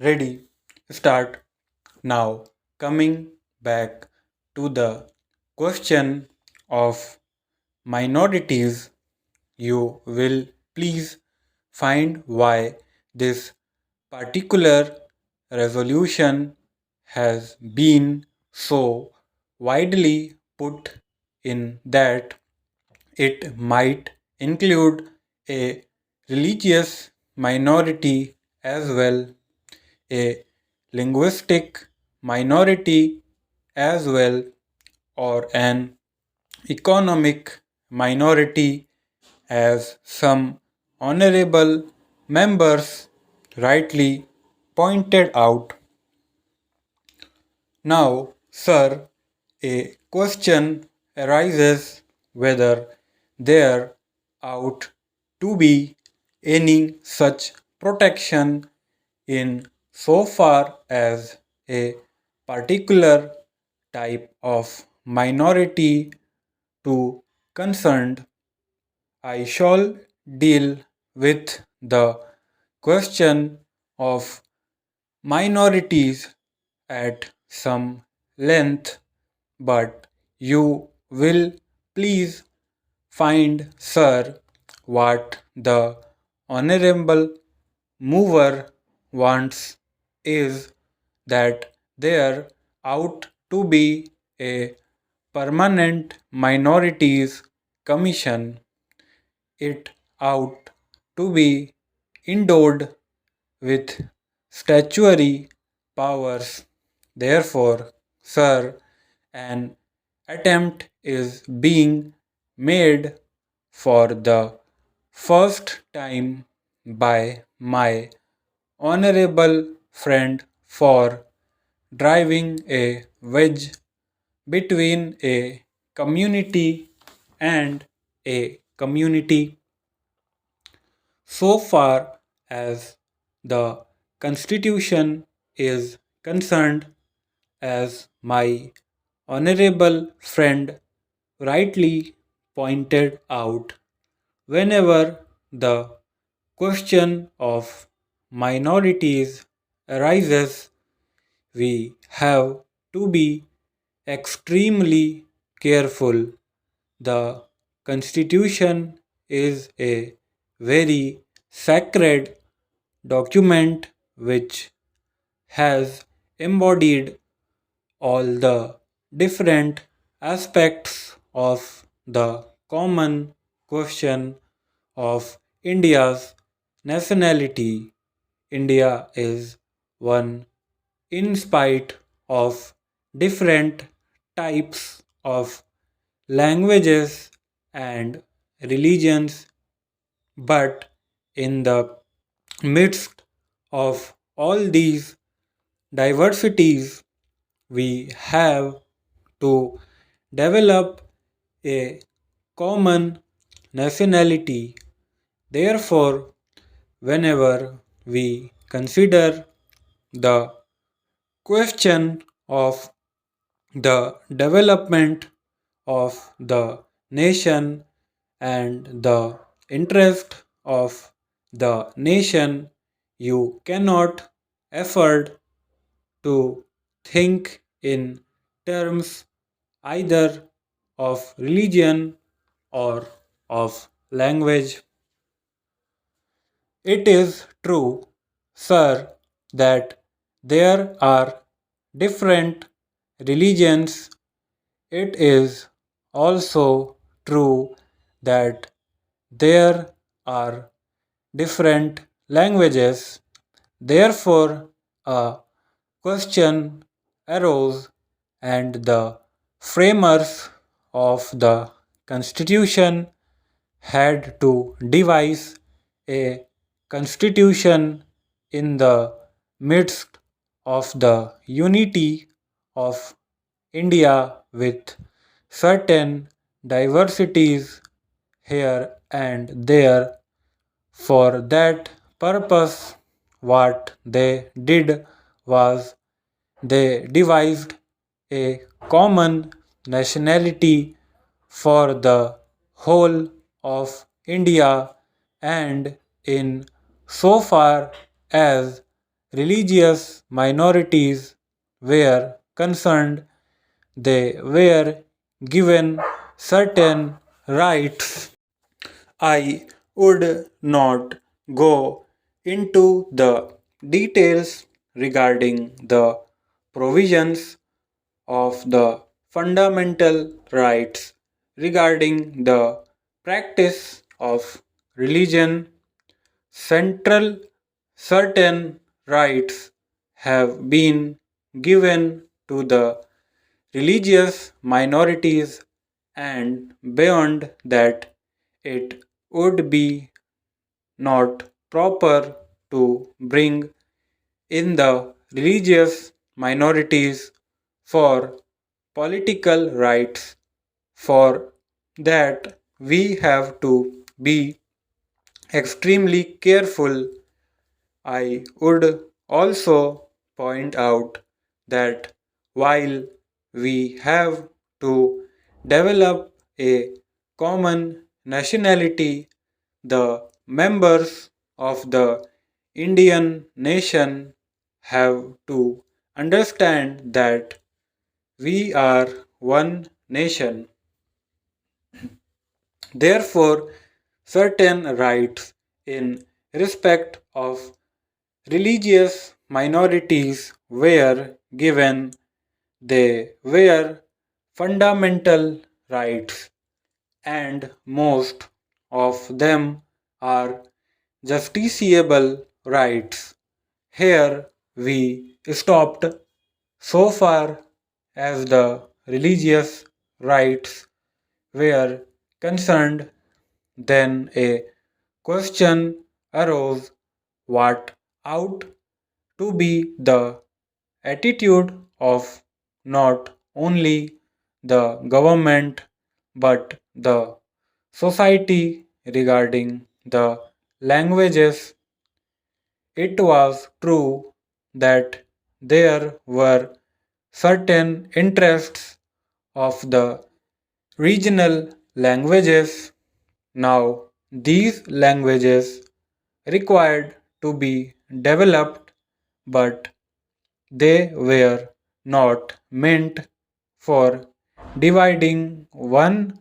Ready, start. Now, coming back to the question of minorities, you will please find why this particular resolution has been so widely put in that it might include a religious minority as well, a linguistic minority as well, or an economic minority, as some honorable members rightly pointed out. Now, sir, a question arises whether there ought to be any such protection in so far as a particular type of minority to concerned. I shall deal with the question of minorities at some length, but you will please find, sir, what the honorable mover wants is that there ought to be a permanent minorities commission. It ought to be endowed with statutory powers. Therefore, sir, an attempt is being made for the first time by my honorable friend for driving a wedge between a community and a community. So far as the Constitution is concerned, as my honorable friend rightly pointed out, whenever the question of minorities arises, we have to be extremely careful. The Constitution is a very sacred document which has embodied all the different aspects of the common question of India's nationality. India is one in spite of different types of languages and religions, but in the midst of all these diversities, we have to develop a common nationality. Therefore, whenever we consider the question of the development of the nation and the interest of the nation, you cannot afford to think in terms either of religion or of language. It is true, sir, that there are different religions. It is also true that there are different languages. Therefore, a question arose, and the framers of the Constitution had to devise a constitution in the midst of the unity of India with certain diversities here and there. For that purpose, what they did was they devised a common nationality for the whole of India, and in so far as religious minorities were concerned, they were given certain rights. I would not go into the details regarding the provisions of the fundamental rights regarding the practice of religion. Central certain rights have been given to the religious minorities, and beyond that, it would be not proper to bring in the religious minorities for political rights. For that, we have to be extremely careful. I would also point out that while we have to develop a common nationality, the members of the Indian nation have to understand that we are one nation. Therefore, certain rights in respect of religious minorities were given. They were fundamental rights, and most of them are justiciable rights. Here we stopped so far as the religious rights were concerned. Then a question arose: what ought to be the attitude of not only the government but the society regarding the languages? It was true that there were certain interests of the regional languages. Now, these languages required to be developed, but they were not meant for dividing one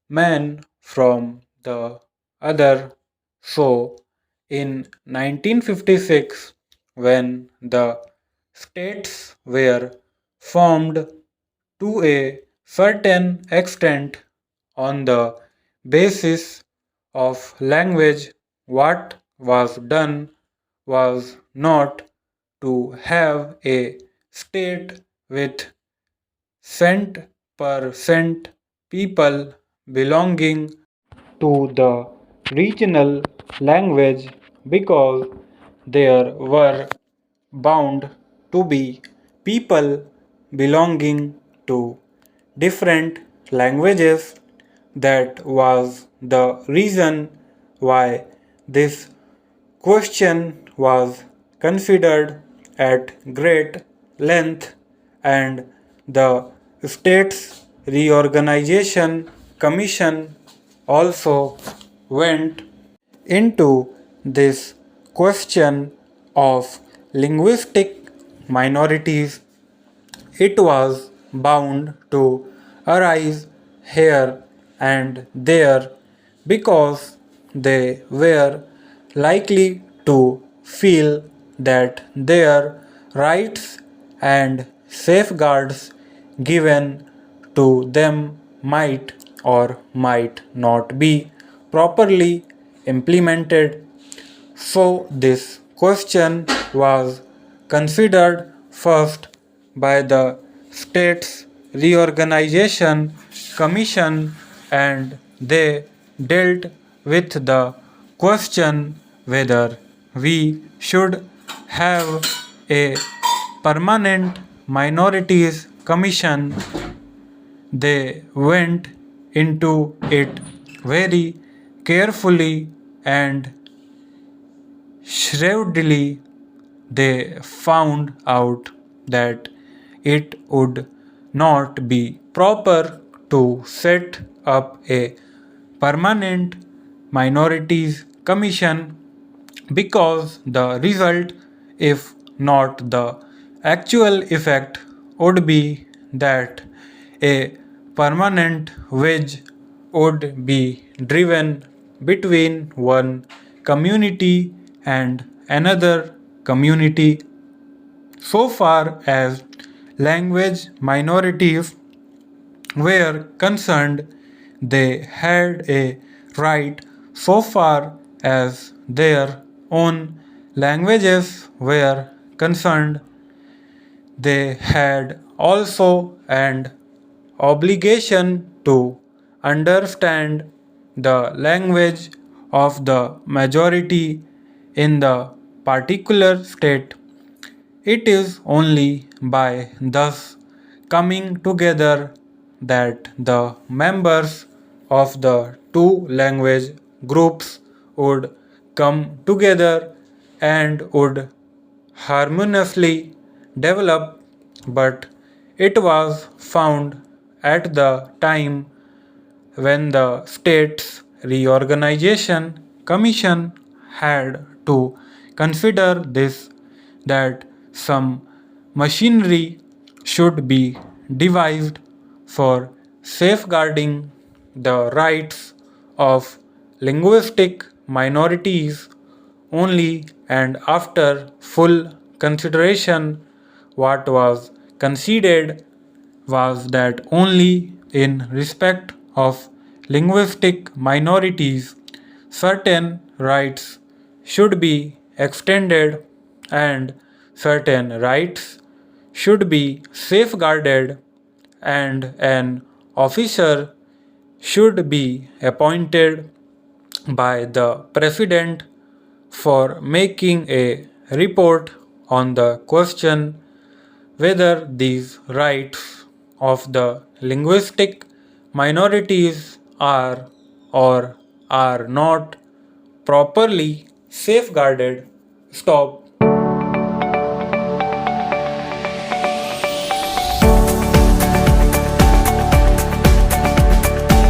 man from the other. So, in 1956, when the states were formed to a certain extent on the basis of language, what was done was not to have a state with cent% people belonging to the regional language, because there were bound to be people belonging to different languages. That was the reason why this question was considered at great length, and the States Reorganization Commission also went into this question of linguistic minorities. It was bound to arise here and there because they were likely to feel that their rights and safeguards given to them might or might not be properly implemented. So, this question was considered first by the States Reorganization Commission, and they dealt with the question whether we should have a permanent minorities commission. They went into it very carefully and shrewdly. They found out that it would not be proper to set up a permanent minorities commission, because the result, if not the actual effect would be that a permanent wedge would be driven between one community and another community. So far as language minorities were concerned, they had a right so far as their own languages were concerned. They had also an obligation to understand the language of the majority in the particular state. It is only by thus coming together that the members of the two language groups would come together and would harmoniously develop, but it was found at the time when the States Reorganization Commission had to consider this that some machinery should be devised for safeguarding the rights of linguistic minorities only, and after full consideration what was conceded was that only in respect of linguistic minorities certain rights should be extended and certain rights should be safeguarded, and an officer should be appointed by the President for making a report on the question whether these rights of the linguistic minorities are or are not properly safeguarded. Stop.